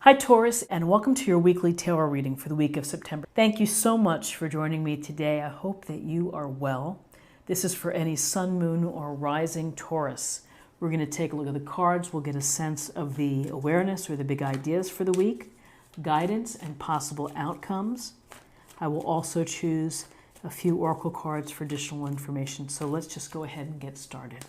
Hi Taurus, and welcome to your weekly tarot reading for the week of September. Thank you so much for joining me today. I hope that you are well. This is for any sun, moon, or rising Taurus. We're going to take a look at the cards. We'll get a sense of the awareness or the big ideas for the week, guidance, and possible outcomes. I will also choose a few oracle cards for additional information. So let's just go ahead and get started.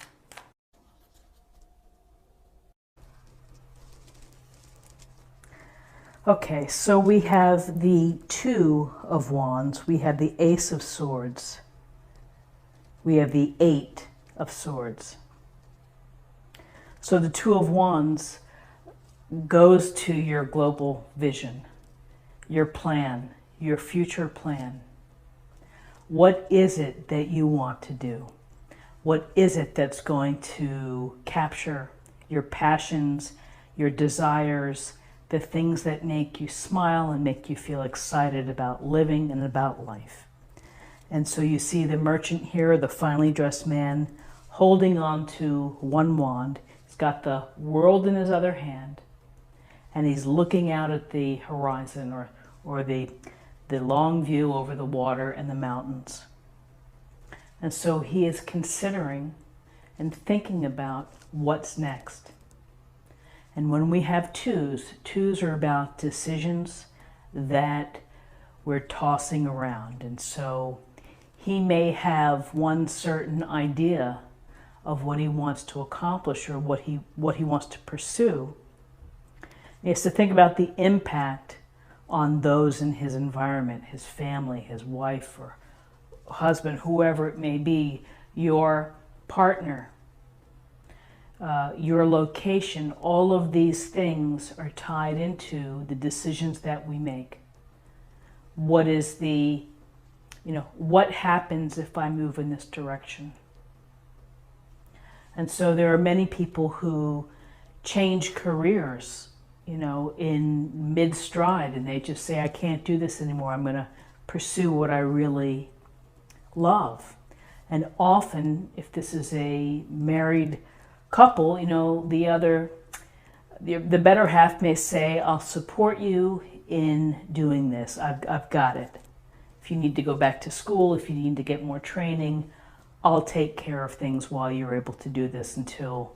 Okay, so we have the Two of Wands, we have the Ace of Swords, we have the Eight of Swords. So the Two of Wands goes to your global vision, your plan, your future plan. What is it that you want to do? What is it that's going to capture your passions, your desires, the things that make you smile and make you feel excited about living and about life? And so you see the merchant here, the finely dressed man, holding on to one wand. He's got the world in his other hand, and he's looking out at the horizon or the long view over the water and the mountains. And so he is considering and thinking about what's next. And when we have twos are about decisions that we're tossing around. And so he may have one certain idea of what he wants to accomplish or what he wants to pursue. He has to think about the impact on those in his environment, his family, his wife or husband, whoever it may be, your partner, your location. All of these things are tied into the decisions that we make. What is the, what happens if I move in this direction? And so there are many people who change careers, in mid-stride, and they just say, I can't do this anymore. I'm going to pursue what I really love. And often, if this is a married couple, the better half may say, I'll support you in doing this. I've got it. If you need to go back to school, if you need to get more training, I'll take care of things while you're able to do this until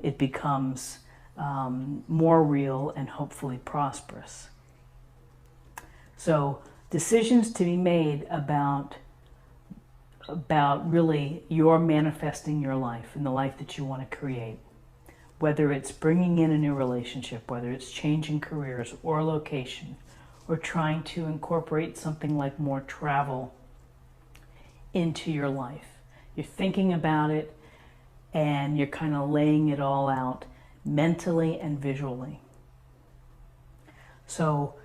it becomes more real and hopefully prosperous. So decisions to be made about really your manifesting your life and the life that you want to create. Whether it's bringing in a new relationship, whether it's changing careers or location, or trying to incorporate something like more travel into your life. You're thinking about it and you're kind of laying it all out mentally and visually. So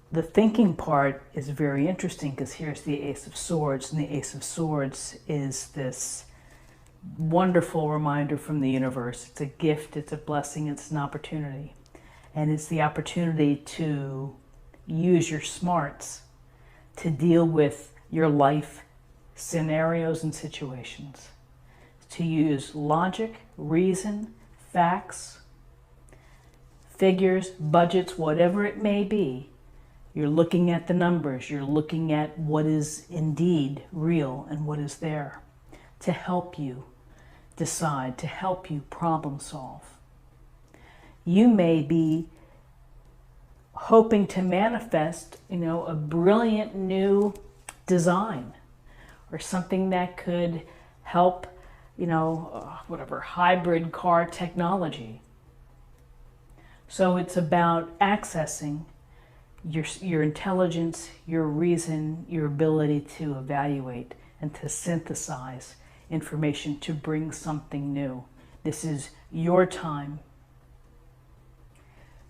the thinking part is very interesting because here's the Ace of Swords, and the Ace of Swords is this wonderful reminder from the universe. It's a gift, it's a blessing, it's an opportunity. And it's the opportunity to use your smarts to deal with your life scenarios and situations. To use logic, reason, facts, figures, budgets, whatever it may be. You're looking at the numbers, you're looking at what is indeed real and what is there to help you decide, to help you problem solve. You may be hoping to manifest, a brilliant new design or something that could help, whatever, hybrid car technology. So it's about accessing your intelligence, your reason, your ability to evaluate and to synthesize information to bring something new. This is your time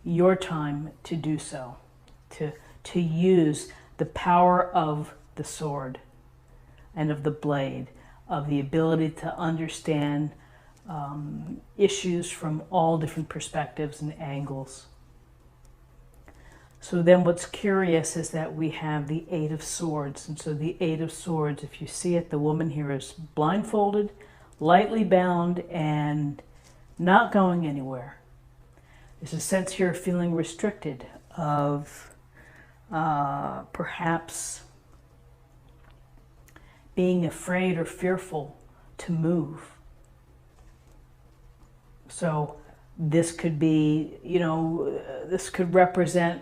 to do so, to use the power of the sword and of the blade, of the ability to understand issues from all different perspectives and angles. So then what's curious is that we have the Eight of Swords. And so the Eight of Swords, if you see it, the woman here is blindfolded, lightly bound, and not going anywhere. There's a sense here of feeling restricted, of perhaps being afraid or fearful to move. So this could be, this could represent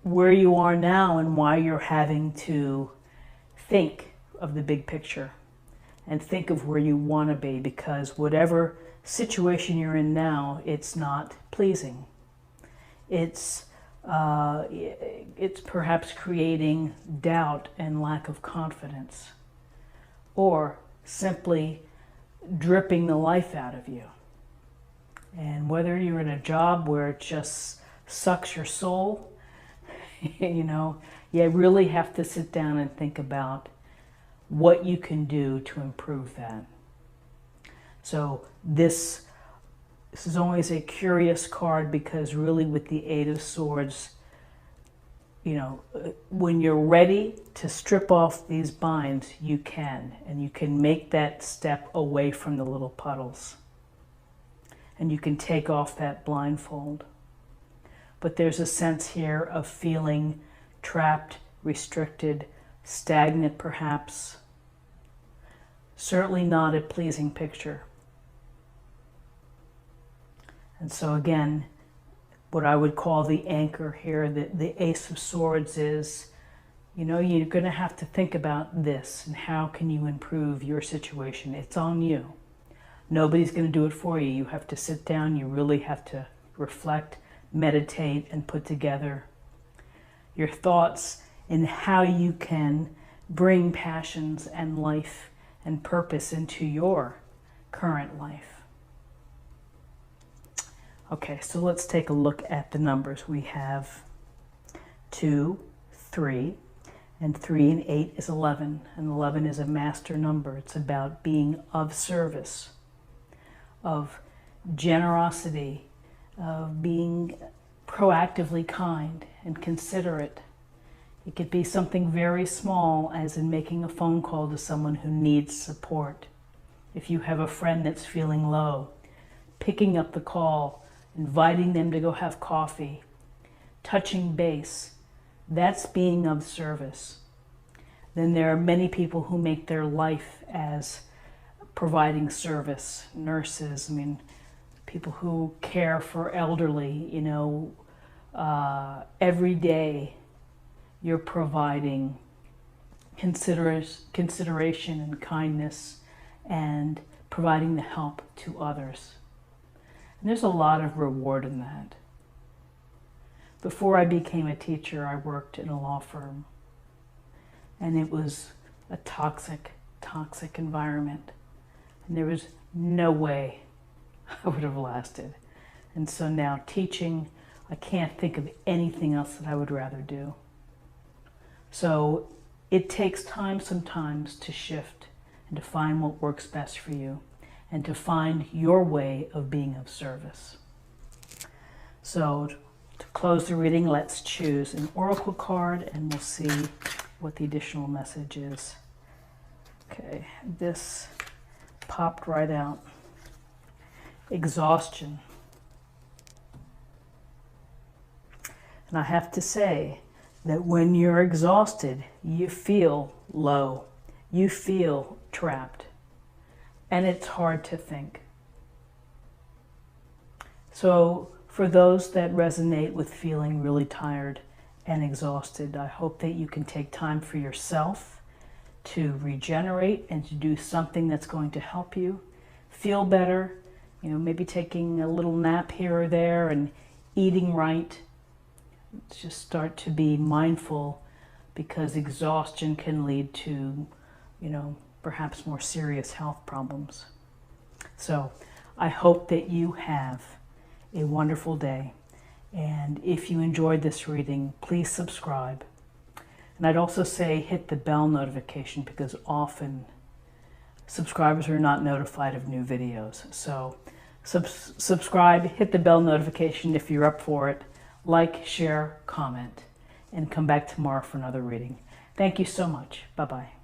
where you are now and why you're having to think of the big picture and think of where you want to be, because whatever situation you're in now, it's not pleasing. It's perhaps creating doubt and lack of confidence, or simply dripping the life out of you. And whether you're in a job where it just sucks your soul, you really have to sit down and think about what you can do to improve that. So this is always a curious card, because really with the Eight of Swords, when you're ready to strip off these binds, you can, and you can make that step away from the little puddles. And you can take off that blindfold. But there's a sense here of feeling trapped, restricted, stagnant perhaps. Certainly not a pleasing picture. And so again, what I would call the anchor here, the Ace of Swords is, you're going to have to think about this and how can you improve your situation. It's on you. Nobody's going to do it for you. You have to sit down. You really have to reflect, meditate, and put together your thoughts and how you can bring passions and life and purpose into your current life. Okay, so let's take a look at the numbers. We have 2, 3, and 3 and 8 is 11. And 11 is a master number. It's about being of service, of generosity, of being proactively kind and considerate. It could be something very small, as in making a phone call to someone who needs support. If you have a friend that's feeling low, picking up the call, inviting them to go have coffee, touching base, that's being of service. Then there are many people who make their life as providing service, nurses, people who care for elderly, every day you're providing consideration and kindness and providing the help to others. And there's a lot of reward in that. Before I became a teacher, I worked in a law firm, and it was a toxic environment. And there was no way I would have lasted. And so now teaching, I can't think of anything else that I would rather do. So it takes time sometimes to shift and to find what works best for you and to find your way of being of service. So to close the reading, let's choose an oracle card and we'll see what the additional message is. Okay, this popped right out. Exhaustion. And I have to say that when you're exhausted, you feel low. You feel trapped. And it's hard to think. So for those that resonate with feeling really tired and exhausted, I hope that you can take time for yourself to regenerate and to do something that's going to help you feel better. Maybe taking a little nap here or there and eating right. Just start to be mindful, because exhaustion can lead to, perhaps more serious health problems. So I hope that you have a wonderful day. And if you enjoyed this reading, please subscribe. And I'd also say hit the bell notification, because often subscribers are not notified of new videos. So subscribe, hit the bell notification if you're up for it. Like, share, comment, and come back tomorrow for another reading. Thank you so much. Bye-bye.